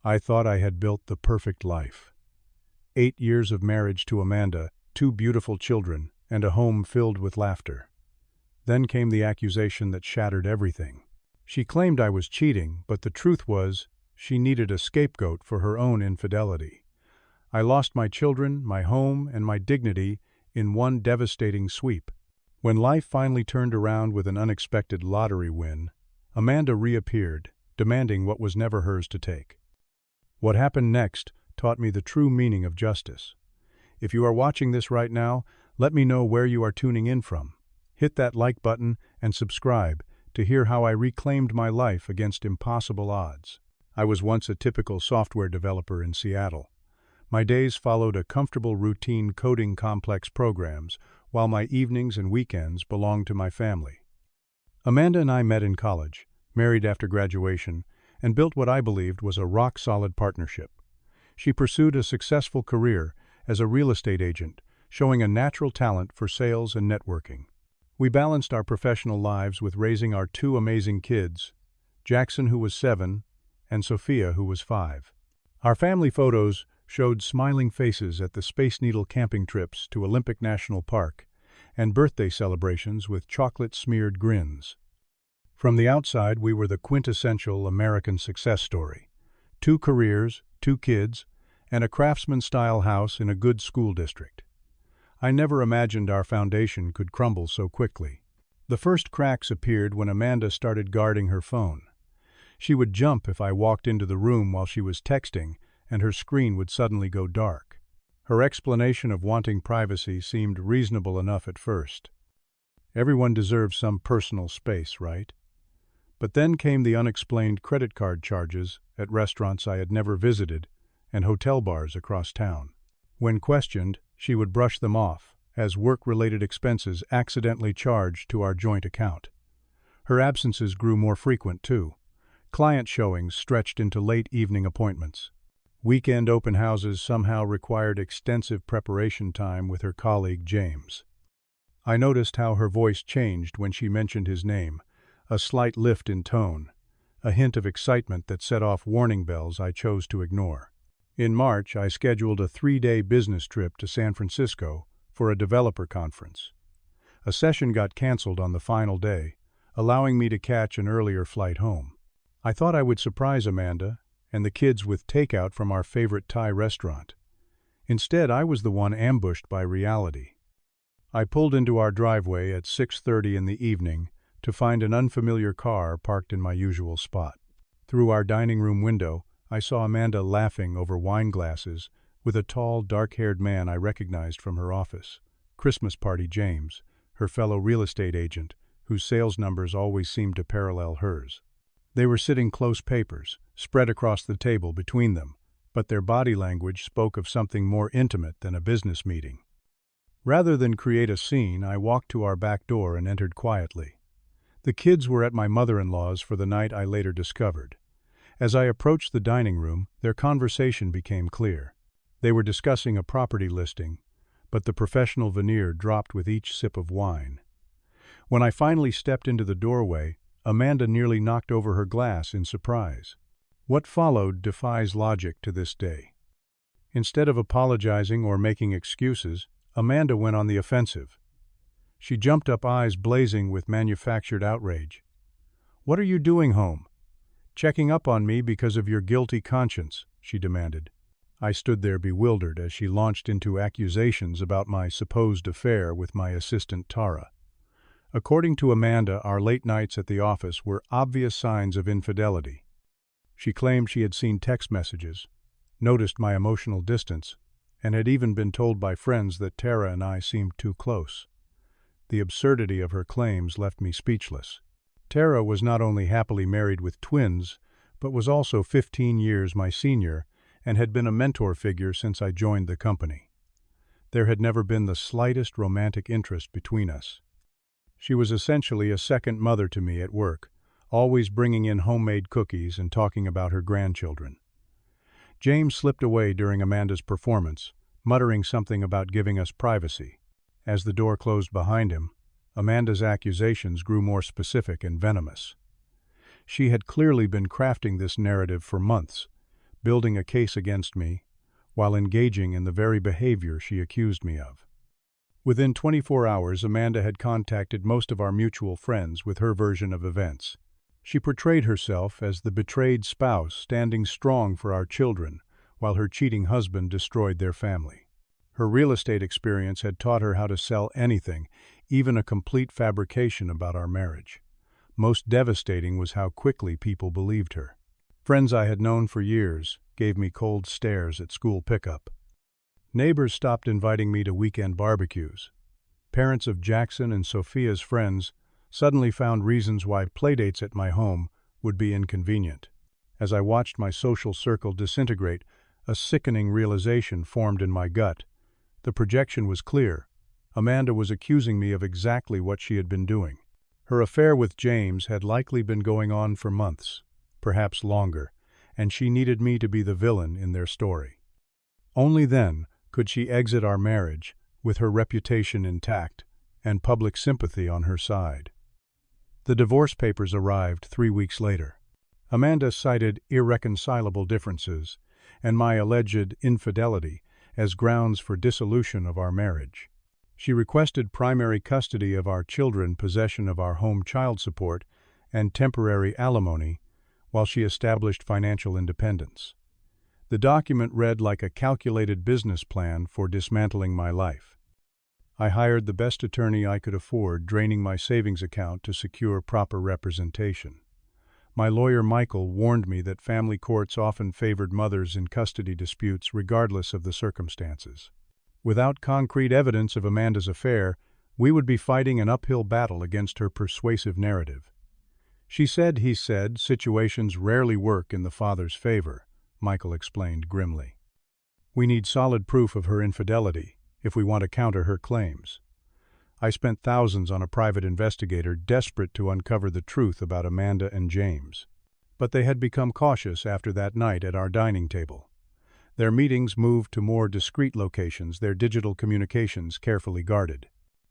I thought I had built the perfect life. 8 years of marriage to Amanda, 2 beautiful children, and a home filled with laughter. Then came the accusation that shattered everything. She claimed I was cheating, but the truth was, she needed a scapegoat for her own infidelity. I lost my children, my home, and my dignity in one devastating sweep. When life finally turned around with an unexpected lottery win, Amanda reappeared, demanding what was never hers to take. What happened next taught me the true meaning of justice. If you are watching this right now, let me know where you are tuning in from. Hit that like button and subscribe to hear how I reclaimed my life against impossible odds. I was once a typical software developer in Seattle. My days followed a comfortable routine coding complex programs, while my evenings and weekends belonged to my family. Amanda and I met in college, married after graduation, and built what I believed was a rock-solid partnership. She pursued a successful career as a real estate agent, showing a natural talent for sales and networking. We balanced our professional lives with raising our 2 amazing kids, Jackson, who was 7, and Sophia, who was 5. Our family photos showed smiling faces at the Space Needle camping trips to Olympic National Park and birthday celebrations with chocolate-smeared grins. From the outside, we were the quintessential American success story. 2 careers, 2 kids, and a craftsman-style house in a good school district. I never imagined our foundation could crumble so quickly. The first cracks appeared when Amanda started guarding her phone. She would jump if I walked into the room while she was texting, and her screen would suddenly go dark. Her explanation of wanting privacy seemed reasonable enough at first. Everyone deserves some personal space, right? But then came the unexplained credit card charges at restaurants I had never visited and hotel bars across town. When questioned, she would brush them off as work-related expenses accidentally charged to our joint account. Her absences grew more frequent, too. Client showings stretched into late evening appointments. Weekend open houses somehow required extensive preparation time with her colleague James. I noticed how her voice changed when she mentioned his name, a slight lift in tone, a hint of excitement that set off warning bells I chose to ignore. In March, I scheduled a 3-day business trip to San Francisco for a developer conference. A session got canceled on the final day, allowing me to catch an earlier flight home. I thought I would surprise Amanda and the kids with takeout from our favorite Thai restaurant. Instead, I was the one ambushed by reality. I pulled into our driveway at 6:30 in the evening to find an unfamiliar car parked in my usual spot. Through our dining room window, I saw Amanda laughing over wine glasses with a tall, dark-haired man I recognized from her office, Christmas Party James, her fellow real estate agent, whose sales numbers always seemed to parallel hers. They were sitting close papers, spread across the table between them, but their body language spoke of something more intimate than a business meeting. Rather than create a scene, I walked to our back door and entered quietly. The kids were at my mother-in-law's for the night I later discovered. As I approached the dining room, their conversation became clear. They were discussing a property listing, but the professional veneer dropped with each sip of wine. When I finally stepped into the doorway, Amanda nearly knocked over her glass in surprise. What followed defies logic to this day. Instead of apologizing or making excuses, Amanda went on the offensive. She jumped up, eyes blazing with manufactured outrage. "What are you doing home? Checking up on me because of your guilty conscience," she demanded. I stood there bewildered as she launched into accusations about my supposed affair with my assistant Tara. According to Amanda, our late nights at the office were obvious signs of infidelity. She claimed she had seen text messages, noticed my emotional distance, and had even been told by friends that Tara and I seemed too close. The absurdity of her claims left me speechless. Tara was not only happily married with twins, but was also 15 years my senior and had been a mentor figure since I joined the company. There had never been the slightest romantic interest between us. She was essentially a second mother to me at work, always bringing in homemade cookies and talking about her grandchildren. James slipped away during Amanda's performance, muttering something about giving us privacy. As the door closed behind him, Amanda's accusations grew more specific and venomous. She had clearly been crafting this narrative for months, building a case against me, while engaging in the very behavior she accused me of. Within 24 hours, Amanda had contacted most of our mutual friends with her version of events. She portrayed herself as the betrayed spouse standing strong for our children, while her cheating husband destroyed their family. Her real estate experience had taught her how to sell anything, even a complete fabrication about our marriage. Most devastating was how quickly people believed her. Friends I had known for years gave me cold stares at school pickup. Neighbors stopped inviting me to weekend barbecues. Parents of Jackson and Sophia's friends suddenly found reasons why playdates at my home would be inconvenient. As I watched my social circle disintegrate, a sickening realization formed in my gut. The projection was clear. Amanda was accusing me of exactly what she had been doing. Her affair with James had likely been going on for months, perhaps longer, and she needed me to be the villain in their story. Only then could she exit our marriage with her reputation intact and public sympathy on her side. The divorce papers arrived 3 weeks later. Amanda cited irreconcilable differences and my alleged infidelity as grounds for dissolution of our marriage. She requested primary custody of our children, possession of our home child support, and temporary alimony, while she established financial independence. The document read like a calculated business plan for dismantling my life. I hired the best attorney I could afford, draining my savings account to secure proper representation. My lawyer Michael warned me that family courts often favored mothers in custody disputes regardless of the circumstances. Without concrete evidence of Amanda's affair, we would be fighting an uphill battle against her persuasive narrative. She said, he said, situations rarely work in the father's favor, Michael explained grimly. We need solid proof of her infidelity if we want to counter her claims. I spent thousands on a private investigator desperate to uncover the truth about Amanda and James. But they had become cautious after that night at our dining table. Their meetings moved to more discreet locations, their digital communications carefully guarded.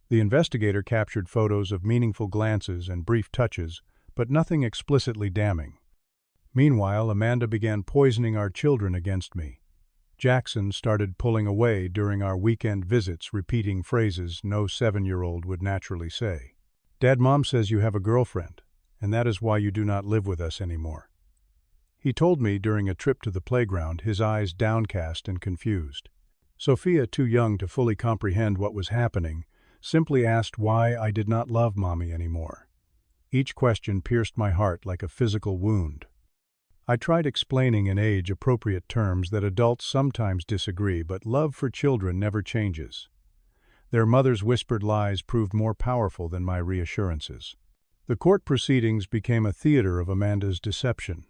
The investigator captured photos of meaningful glances and brief touches, but nothing explicitly damning. Meanwhile, Amanda began poisoning our children against me. Jackson started pulling away during our weekend visits, repeating phrases no 7-year-old would naturally say. "Dad, Mom says you have a girlfriend, and that is why you do not live with us anymore," he told me during a trip to the playground, his eyes downcast and confused. Sophia, too young to fully comprehend what was happening, simply asked why I did not love Mommy anymore. Each question pierced my heart like a physical wound. I tried explaining in age-appropriate terms that adults sometimes disagree, but love for children never changes. Their mother's whispered lies proved more powerful than my reassurances. The court proceedings became a theater of Amanda's deception.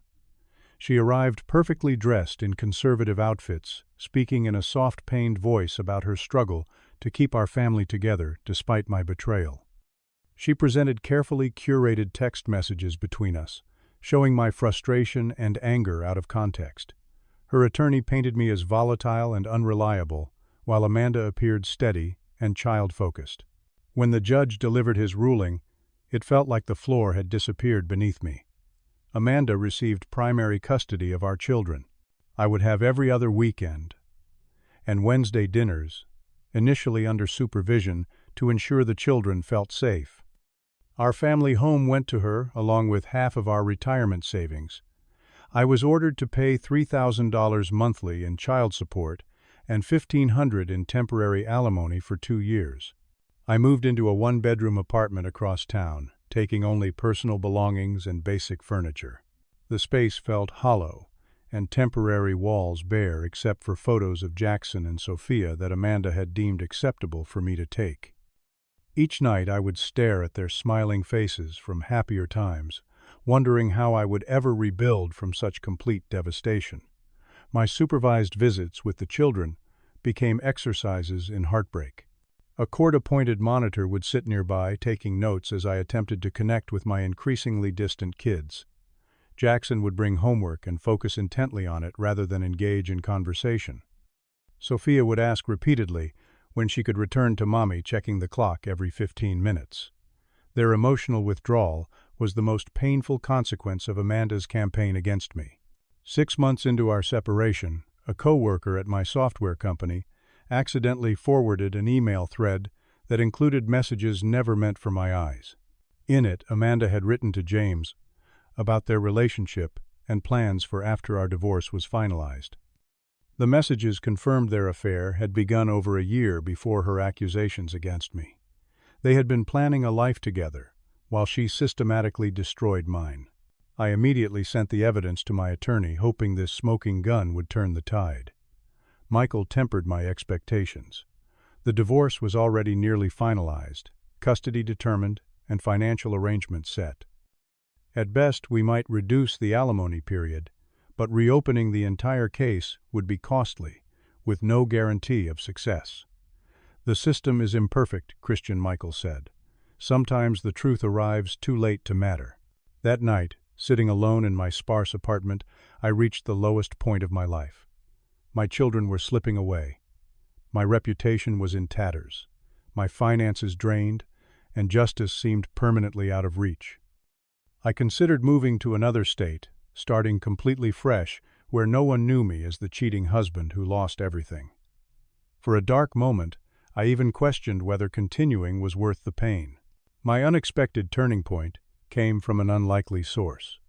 She arrived perfectly dressed in conservative outfits, speaking in a soft-pained voice about her struggle to keep our family together despite my betrayal. She presented carefully curated text messages between us, showing my frustration and anger out of context. Her attorney painted me as volatile and unreliable, while Amanda appeared steady and child-focused. When the judge delivered his ruling, it felt like the floor had disappeared beneath me. Amanda received primary custody of our children. I would have every other weekend and Wednesday dinners, initially under supervision, to ensure the children felt safe. Our family home went to her, along with half of our retirement savings. I was ordered to pay $3,000 monthly in child support and $1,500 in temporary alimony for 2 years. I moved into a 1-bedroom apartment across town, taking only personal belongings and basic furniture. The space felt hollow, and temporary walls bare except for photos of Jackson and Sophia that Amanda had deemed acceptable for me to take. Each night I would stare at their smiling faces from happier times, wondering how I would ever rebuild from such complete devastation. My supervised visits with the children became exercises in heartbreak. A court-appointed monitor would sit nearby, taking notes as I attempted to connect with my increasingly distant kids. Jackson would bring homework and focus intently on it rather than engage in conversation. Sophia would ask repeatedly when she could return to Mommy, checking the clock every 15 minutes. Their emotional withdrawal was the most painful consequence of Amanda's campaign against me. 6 months into our separation, a coworker at my software company accidentally forwarded an email thread that included messages never meant for my eyes. In it, Amanda had written to James about their relationship and plans for after our divorce was finalized. The messages confirmed their affair had begun over a year before her accusations against me. They had been planning a life together, while she systematically destroyed mine. I immediately sent the evidence to my attorney, hoping this smoking gun would turn the tide. Michael tempered my expectations. The divorce was already nearly finalized, custody determined, and financial arrangements set. At best, we might reduce the alimony period, but reopening the entire case would be costly, with no guarantee of success. "The system is imperfect," Christian Michael said. "Sometimes the truth arrives too late to matter." That night, sitting alone in my sparse apartment, I reached the lowest point of my life. My children were slipping away. My reputation was in tatters. My finances drained, and justice seemed permanently out of reach. I considered moving to another state, starting completely fresh, where no one knew me as the cheating husband who lost everything. For a dark moment, I even questioned whether continuing was worth the pain. My unexpected turning point came from an unlikely source.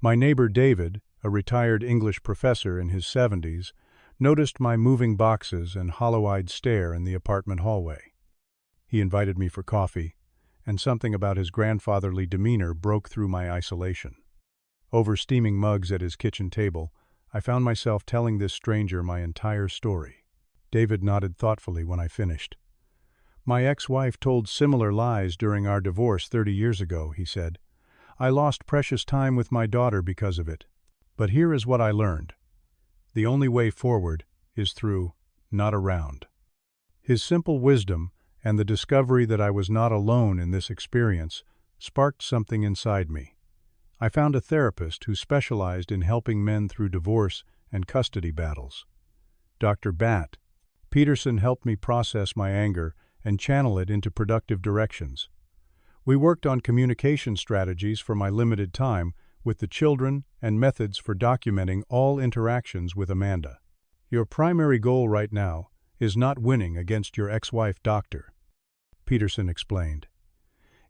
My neighbor David, a retired English professor in his 70s, noticed my moving boxes and hollow-eyed stare in the apartment hallway. He invited me for coffee, and something about his grandfatherly demeanor broke through my isolation. Over steaming mugs at his kitchen table, I found myself telling this stranger my entire story. David nodded thoughtfully when I finished. "My ex-wife told similar lies during our divorce 30 years ago," he said. "I lost precious time with my daughter because of it. But here is what I learned. The only way forward is through, not around." His simple wisdom and the discovery that I was not alone in this experience sparked something inside me. I found a therapist who specialized in helping men through divorce and custody battles. Dr. Bat Peterson helped me process my anger and channel it into productive directions. We worked on communication strategies for my limited time with the children and methods for documenting all interactions with Amanda. "Your primary goal right now is not winning against your ex-wife, Doctor," Peterson explained.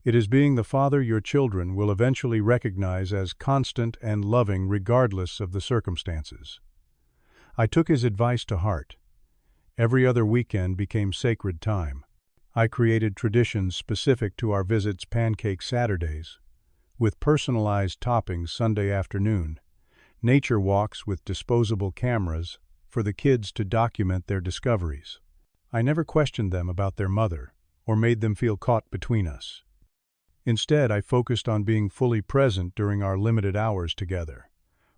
"It is being the father your children will eventually recognize as constant and loving regardless of the circumstances." I took his advice to heart. Every other weekend became sacred time. I created traditions specific to our visits: pancake Saturdays, with personalized toppings Sunday afternoon, nature walks with disposable cameras for the kids to document their discoveries. I never questioned them about their mother or made them feel caught between us. Instead, I focused on being fully present during our limited hours together.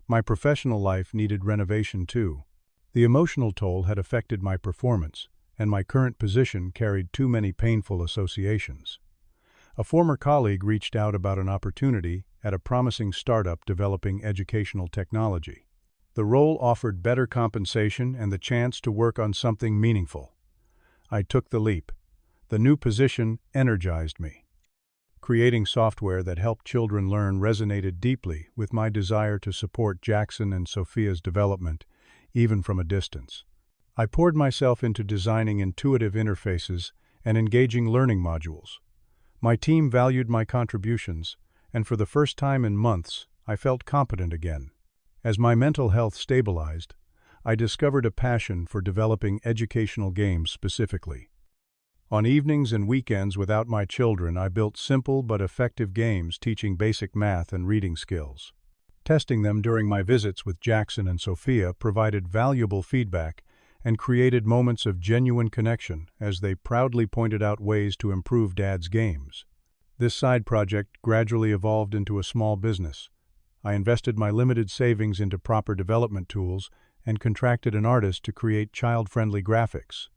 My professional life needed renovation too. The emotional toll had affected my performance, and my current position carried too many painful associations. A former colleague reached out about an opportunity at a promising startup developing educational technology. The role offered better compensation and the chance to work on something meaningful. I took the leap. The new position energized me. Creating software that helped children learn resonated deeply with my desire to support Jackson and Sophia's development, even from a distance. I poured myself into designing intuitive interfaces and engaging learning modules. My team valued my contributions, and for the first time in months, I felt competent again. As my mental health stabilized, I discovered a passion for developing educational games specifically. On evenings and weekends without my children, I built simple but effective games teaching basic math and reading skills. Testing them during my visits with Jackson and Sophia provided valuable feedback and created moments of genuine connection as they proudly pointed out ways to improve Dad's games. This side project gradually evolved into a small business. I invested my limited savings into proper development tools and contracted an artist to create child-friendly graphics.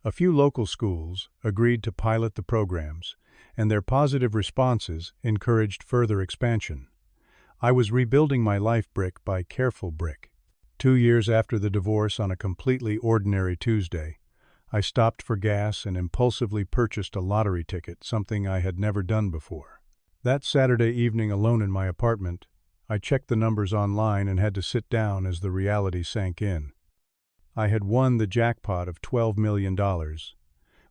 A few local schools agreed to pilot the programs, and their positive responses encouraged further expansion. I was rebuilding my life brick by careful brick. 2 years after the divorce, on a completely ordinary Tuesday, I stopped for gas and impulsively purchased a lottery ticket, something I had never done before. That Saturday evening, alone in my apartment, I checked the numbers online and had to sit down as the reality sank in. I had won the jackpot of $12 million,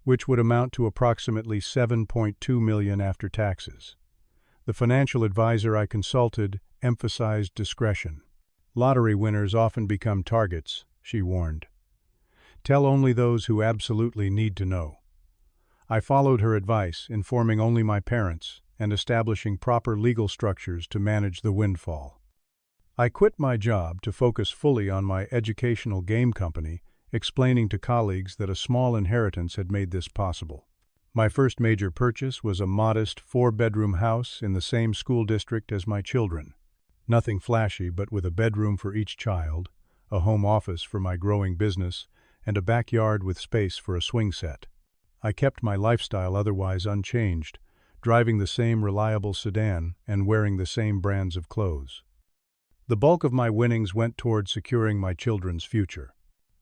which would amount to approximately $7.2 million after taxes. The financial advisor I consulted emphasized discretion. Lottery winners often become targets, she warned. Tell only those who absolutely need to know. I followed her advice, informing only my parents and establishing proper legal structures to manage the windfall. I quit my job to focus fully on my educational game company, explaining to colleagues that a small inheritance had made this possible. My first major purchase was a modest 4-bedroom house in the same school district as my children. Nothing flashy, but with a bedroom for each child, a home office for my growing business, and a backyard with space for a swing set. I kept my lifestyle otherwise unchanged, driving the same reliable sedan and wearing the same brands of clothes. The bulk of my winnings went toward securing my children's future.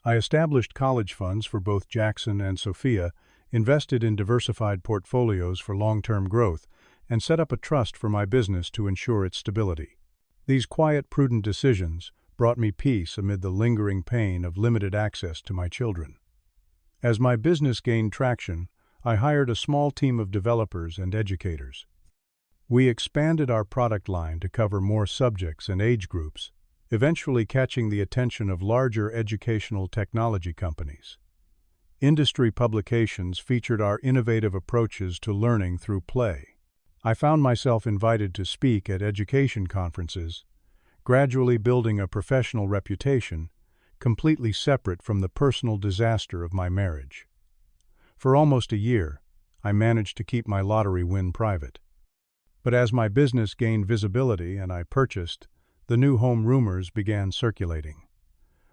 I established college funds for both Jackson and Sophia, invested in diversified portfolios for long-term growth, and set up a trust for my business to ensure its stability. These quiet, prudent decisions brought me peace amid the lingering pain of limited access to my children. As my business gained traction, I hired a small team of developers and educators. We expanded our product line to cover more subjects and age groups, eventually catching the attention of larger educational technology companies. Industry publications featured our innovative approaches to learning through play. I found myself invited to speak at education conferences, gradually building a professional reputation, completely separate from the personal disaster of my marriage. For almost a year, I managed to keep my lottery win private. But as my business gained visibility and I purchased, the new home rumors began circulating.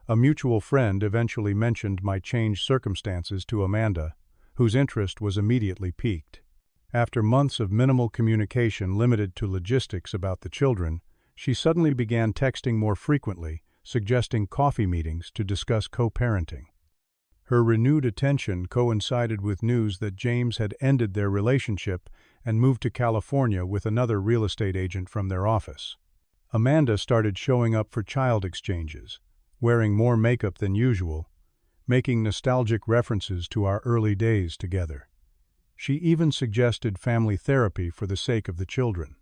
A mutual friend eventually mentioned my changed circumstances to Amanda, whose interest was immediately piqued. After months of minimal communication limited to logistics about the children, she suddenly began texting more frequently, suggesting coffee meetings to discuss co-parenting. Her renewed attention coincided with news that James had ended their relationship and moved to California with another real estate agent from their office. Amanda started showing up for child exchanges, wearing more makeup than usual, making nostalgic references to our early days together. She even suggested family therapy for the sake of the children.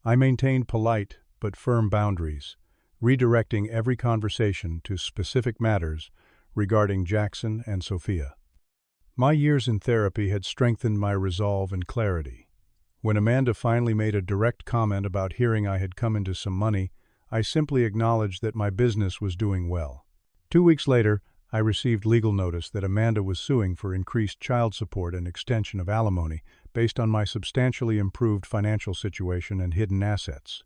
I maintained polite but firm boundaries, redirecting every conversation to specific matters regarding Jackson and Sophia. My years in therapy had strengthened my resolve and clarity. When Amanda finally made a direct comment about hearing I had come into some money, I simply acknowledged that my business was doing well. 2 weeks later, I received legal notice that Amanda was suing for increased child support and extension of alimony based on my substantially improved financial situation and hidden assets.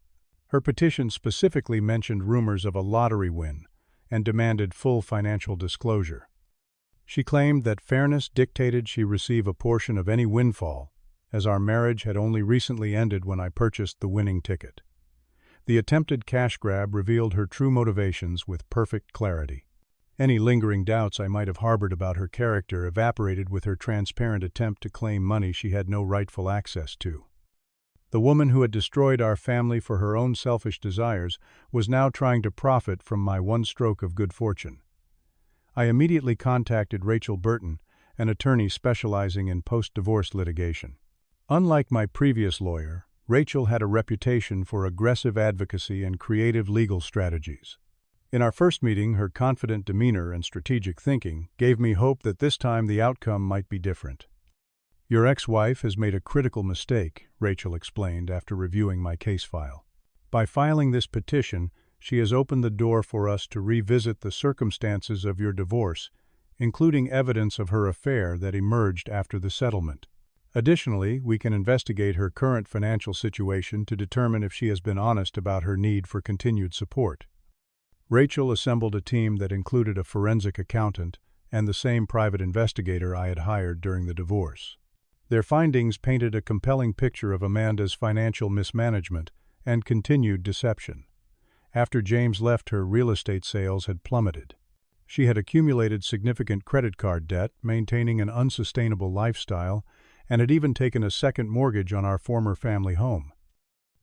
Her petition specifically mentioned rumors of a lottery win and demanded full financial disclosure. She claimed that fairness dictated she receive a portion of any windfall, as our marriage had only recently ended when I purchased the winning ticket. The attempted cash grab revealed her true motivations with perfect clarity. Any lingering doubts I might have harbored about her character evaporated with her transparent attempt to claim money she had no rightful access to. The woman who had destroyed our family for her own selfish desires was now trying to profit from my one stroke of good fortune. I immediately contacted Rachel Burton, an attorney specializing in post-divorce litigation. Unlike my previous lawyer, Rachel had a reputation for aggressive advocacy and creative legal strategies. In our first meeting, her confident demeanor and strategic thinking gave me hope that this time the outcome might be different. "Your ex-wife has made a critical mistake," Rachel explained after reviewing my case file. "By filing this petition, she has opened the door for us to revisit the circumstances of your divorce, including evidence of her affair that emerged after the settlement. Additionally, we can investigate her current financial situation to determine if she has been honest about her need for continued support." Rachel assembled a team that included a forensic accountant and the same private investigator I had hired during the divorce. Their findings painted a compelling picture of Amanda's financial mismanagement and continued deception. After James left, her real estate sales had plummeted. She had accumulated significant credit card debt, maintaining an unsustainable lifestyle, and had even taken a second mortgage on our former family home.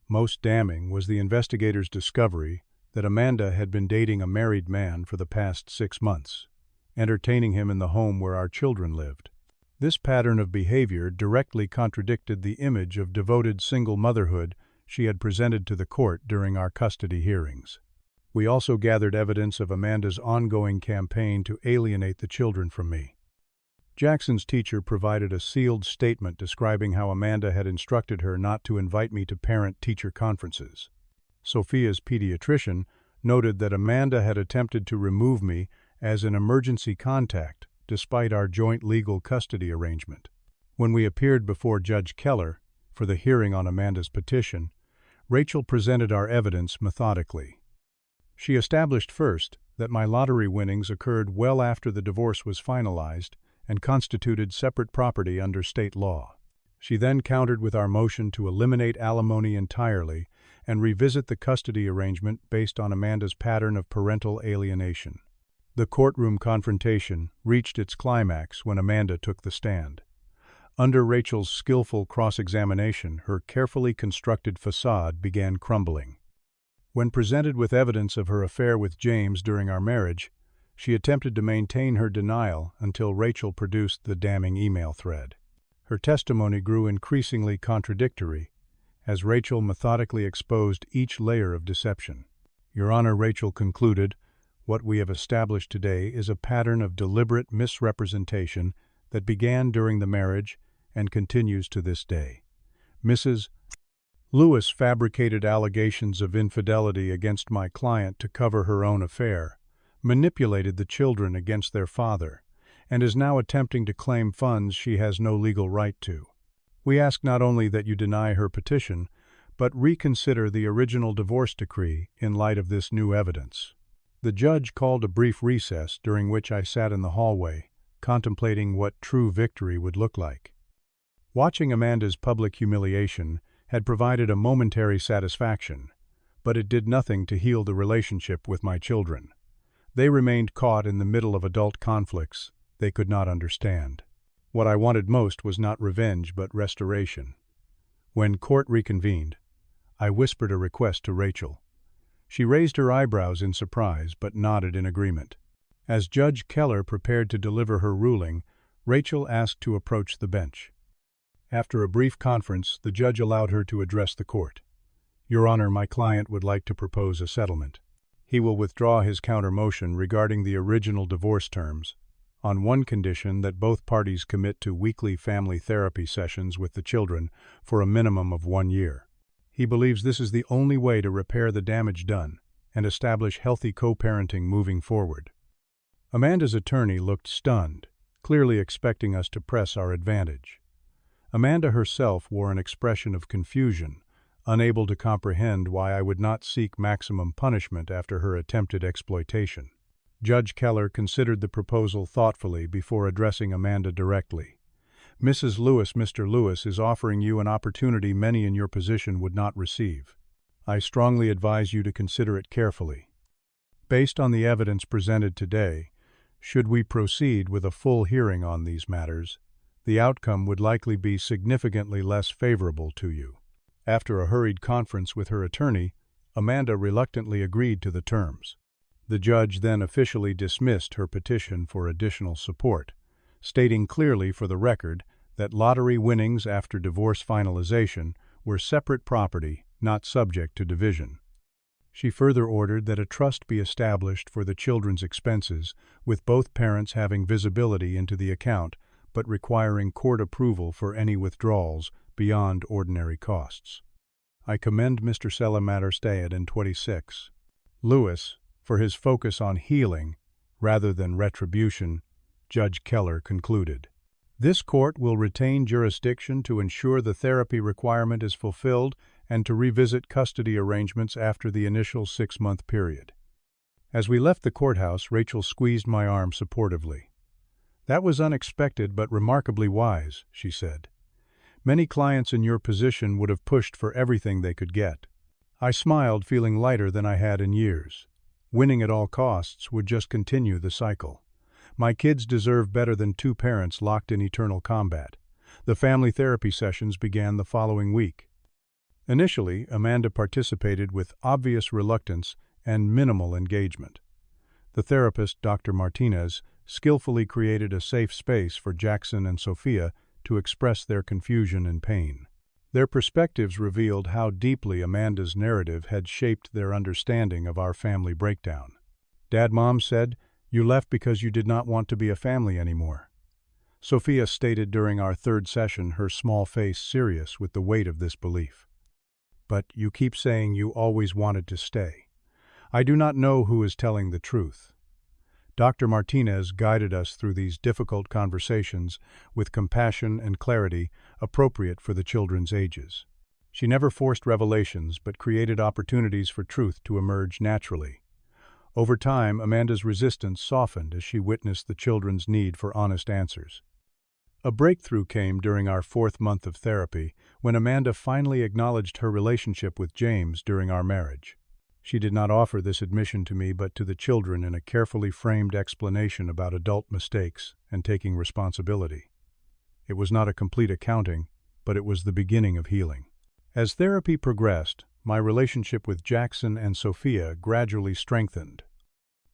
Most damning was the investigators' discovery that Amanda had been dating a married man for the past 6 months, entertaining him in the home where our children lived. This pattern of behavior directly contradicted the image of devoted single motherhood she had presented to the court during our custody hearings. We also gathered evidence of Amanda's ongoing campaign to alienate the children from me. Jackson's teacher provided a sealed statement describing how Amanda had instructed her not to invite me to parent-teacher conferences. Sophia's pediatrician noted that Amanda had attempted to remove me as an emergency contact despite our joint legal custody arrangement. When we appeared before Judge Keller for the hearing on Amanda's petition, Rachel presented our evidence methodically. She established first that my lottery winnings occurred well after the divorce was finalized and constituted separate property under state law. She then countered with our motion to eliminate alimony entirely and revisit the custody arrangement based on Amanda's pattern of parental alienation. The courtroom confrontation reached its climax when Amanda took the stand. Under Rachel's skillful cross-examination, her carefully constructed facade began crumbling. When presented with evidence of her affair with James during our marriage, she attempted to maintain her denial until Rachel produced the damning email thread. Her testimony grew increasingly contradictory as Rachel methodically exposed each layer of deception. Your Honor, Rachel concluded, what we have established today is a pattern of deliberate misrepresentation that began during the marriage and continues to this day. Mrs. Lewis fabricated allegations of infidelity against my client to cover her own affair, manipulated the children against their father, and is now attempting to claim funds she has no legal right to. We ask not only that you deny her petition, but reconsider the original divorce decree in light of this new evidence. The judge called a brief recess during which I sat in the hallway, contemplating what true victory would look like. Watching Amanda's public humiliation had provided a momentary satisfaction, but it did nothing to heal the relationship with my children. They remained caught in the middle of adult conflicts they could not understand. What I wanted most was not revenge but restoration. When court reconvened, I whispered a request to Rachel. She raised her eyebrows in surprise but nodded in agreement. As Judge Keller prepared to deliver her ruling, Rachel asked to approach the bench. After a brief conference, the judge allowed her to address the court. Your Honor, my client would like to propose a settlement. He will withdraw his counter-motion regarding the original divorce terms, on one condition that both parties commit to weekly family therapy sessions with the children for a minimum of 1 year. He believes this is the only way to repair the damage done and establish healthy co-parenting moving forward. Amanda's attorney looked stunned, clearly expecting us to press our advantage. Amanda herself wore an expression of confusion, unable to comprehend why I would not seek maximum punishment after her attempted exploitation. Judge Keller considered the proposal thoughtfully before addressing Amanda directly. Mrs. Lewis, Mr. Lewis is offering you an opportunity many in your position would not receive. I strongly advise you to consider it carefully. Based on the evidence presented today, should we proceed with a full hearing on these matters, the outcome would likely be significantly less favorable to you. After a hurried conference with her attorney, Amanda reluctantly agreed to the terms. The judge then officially dismissed her petition for additional support, stating clearly for the record that lottery winnings after divorce finalization were separate property, not subject to division. She further ordered that a trust be established for the children's expenses, with both parents having visibility into the account, but requiring court approval for any withdrawals beyond ordinary costs. I commend Mr. Selamatterstad and 26. Lewis for his focus on healing rather than retribution, Judge Keller concluded. This court will retain jurisdiction to ensure the therapy requirement is fulfilled and to revisit custody arrangements after the initial 6-month period. As we left the courthouse, Rachel squeezed my arm supportively. That was unexpected but remarkably wise, she said. Many clients in your position would have pushed for everything they could get. I smiled, feeling lighter than I had in years. Winning at all costs would just continue the cycle. My kids deserve better than 2 parents locked in eternal combat. The family therapy sessions began the following week. Initially, Amanda participated with obvious reluctance and minimal engagement. The therapist, Dr. Martinez, skillfully created a safe space for Jackson and Sophia to express their confusion and pain. Their perspectives revealed how deeply Amanda's narrative had shaped their understanding of our family breakdown. "Dad, Mom said, you left because you did not want to be a family anymore." Sophia stated during our third session, her small face serious with the weight of this belief. "But you keep saying you always wanted to stay. I do not know who is telling the truth." Dr. Martinez guided us through these difficult conversations with compassion and clarity appropriate for the children's ages. She never forced revelations but created opportunities for truth to emerge naturally. Over time, Amanda's resistance softened as she witnessed the children's need for honest answers. A breakthrough came during our 4th month of therapy when Amanda finally acknowledged her relationship with James during our marriage. She did not offer this admission to me but to the children in a carefully framed explanation about adult mistakes and taking responsibility. It was not a complete accounting, but it was the beginning of healing. As therapy progressed, my relationship with Jackson and Sophia gradually strengthened.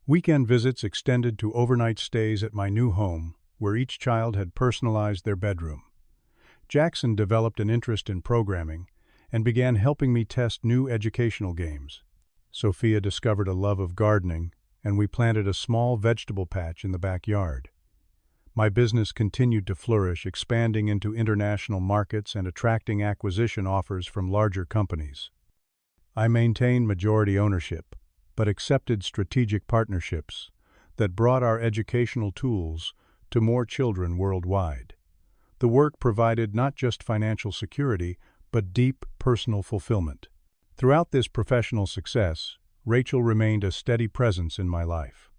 Weekend visits extended to overnight stays at my new home, where each child had personalized their bedroom. Jackson developed an interest in programming and began helping me test new educational games. Sophia discovered a love of gardening, and we planted a small vegetable patch in the backyard. My business continued to flourish, expanding into international markets and attracting acquisition offers from larger companies. I maintained majority ownership, but accepted strategic partnerships that brought our educational tools to more children worldwide. The work provided not just financial security, but deep personal fulfillment. Throughout this professional success, Rachel remained a steady presence in my life.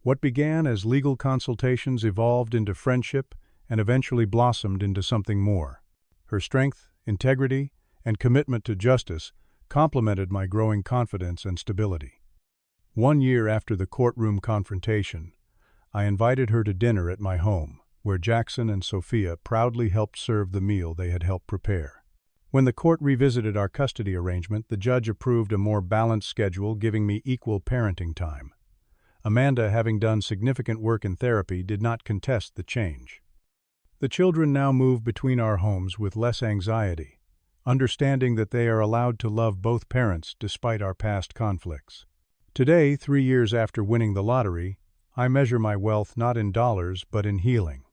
What began as legal consultations evolved into friendship and eventually blossomed into something more. Her strength, integrity, and commitment to justice complemented my growing confidence and stability. 1 year after the courtroom confrontation, I invited her to dinner at my home, where Jackson and Sophia proudly helped serve the meal they had helped prepare. When the court revisited our custody arrangement, the judge approved a more balanced schedule, giving me equal parenting time. Amanda, having done significant work in therapy, did not contest the change. The children now move between our homes with less anxiety, understanding that they are allowed to love both parents despite our past conflicts. Today, 3 years after winning the lottery, I measure my wealth not in dollars but in healing.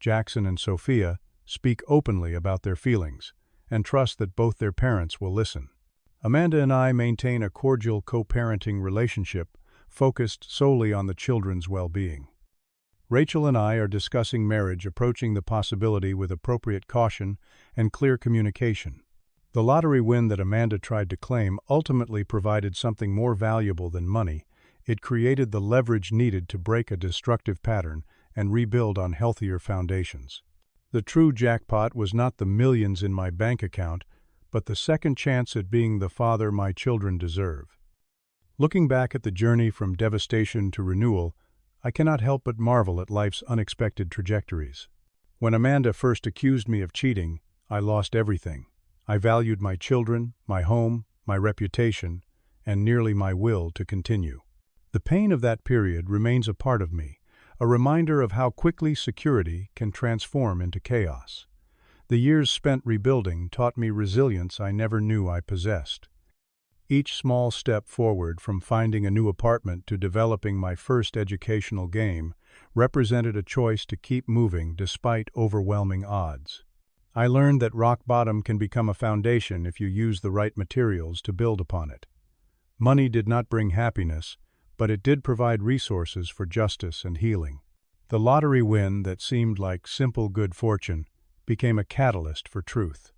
Jackson and Sophia speak openly about their feelings and trust that both their parents will listen. Amanda and I maintain a cordial co-parenting relationship focused solely on the children's well-being. Rachel and I are discussing marriage, approaching the possibility with appropriate caution and clear communication. The lottery win that Amanda tried to claim ultimately provided something more valuable than money. It created the leverage needed to break a destructive pattern and rebuild on healthier foundations. The true jackpot was not the millions in my bank account, but the second chance at being the father my children deserve. Looking back at the journey from devastation to renewal, I cannot help but marvel at life's unexpected trajectories. When Amanda first accused me of cheating, I lost everything. I valued my children, my home, my reputation, and nearly my will to continue. The pain of that period remains a part of me, a reminder of how quickly security can transform into chaos. The years spent rebuilding taught me resilience I never knew I possessed. Each small step forward, from finding a new apartment to developing my first educational game, represented a choice to keep moving despite overwhelming odds. I learned that rock bottom can become a foundation if you use the right materials to build upon it. Money did not bring happiness, but it did provide resources for justice and healing. The lottery win that seemed like simple good fortune became a catalyst for truth.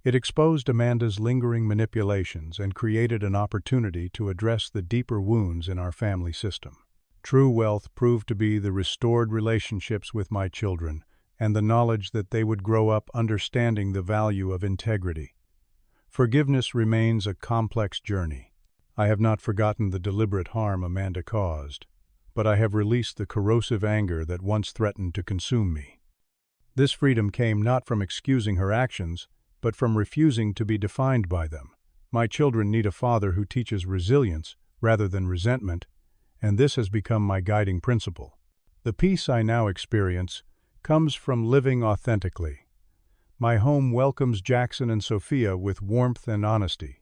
It exposed Amanda's lingering manipulations and created an opportunity to address the deeper wounds in our family system. True wealth proved to be the restored relationships with my children and the knowledge that they would grow up understanding the value of integrity. Forgiveness remains a complex journey. I have not forgotten the deliberate harm Amanda caused, but I have released the corrosive anger that once threatened to consume me. This freedom came not from excusing her actions, but from refusing to be defined by them. My children need a father who teaches resilience rather than resentment, and this has become my guiding principle. The peace I now experience comes from living authentically. My home welcomes Jackson and Sophia with warmth and honesty.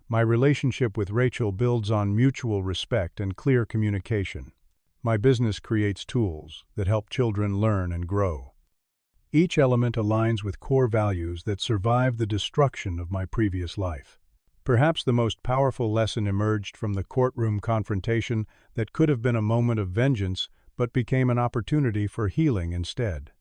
My relationship with Rachel builds on mutual respect and clear communication. My business creates tools that help children learn and grow. Each element aligns with core values that survive the destruction of my previous life. Perhaps the most powerful lesson emerged from the courtroom confrontation that could have been a moment of vengeance but became an opportunity for healing instead.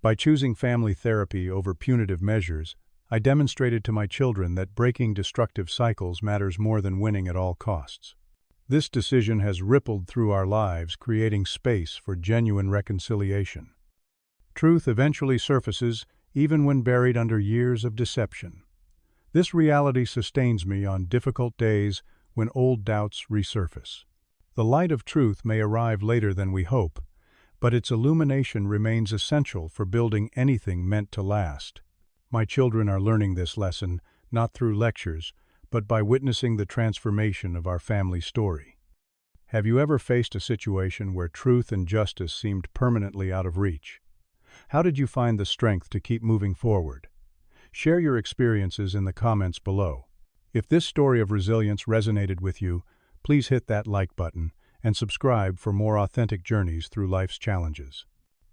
By choosing family therapy over punitive measures, I demonstrated to my children that breaking destructive cycles matters more than winning at all costs. This decision has rippled through our lives, creating space for genuine reconciliation. Truth eventually surfaces, even when buried under years of deception. This reality sustains me on difficult days when old doubts resurface. The light of truth may arrive later than we hope, but its illumination remains essential for building anything meant to last. My children are learning this lesson, not through lectures, but by witnessing the transformation of our family story. Have you ever faced a situation where truth and justice seemed permanently out of reach? How did you find the strength to keep moving forward? Share your experiences in the comments below. If this story of resilience resonated with you, please hit that like button and subscribe for more authentic journeys through life's challenges.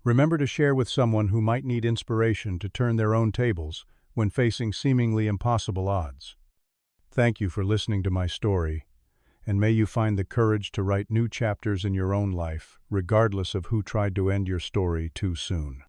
Remember to share with someone who might need inspiration to turn their own tables when facing seemingly impossible odds. Thank you for listening to my story, and may you find the courage to write new chapters in your own life, regardless of who tried to end your story too soon.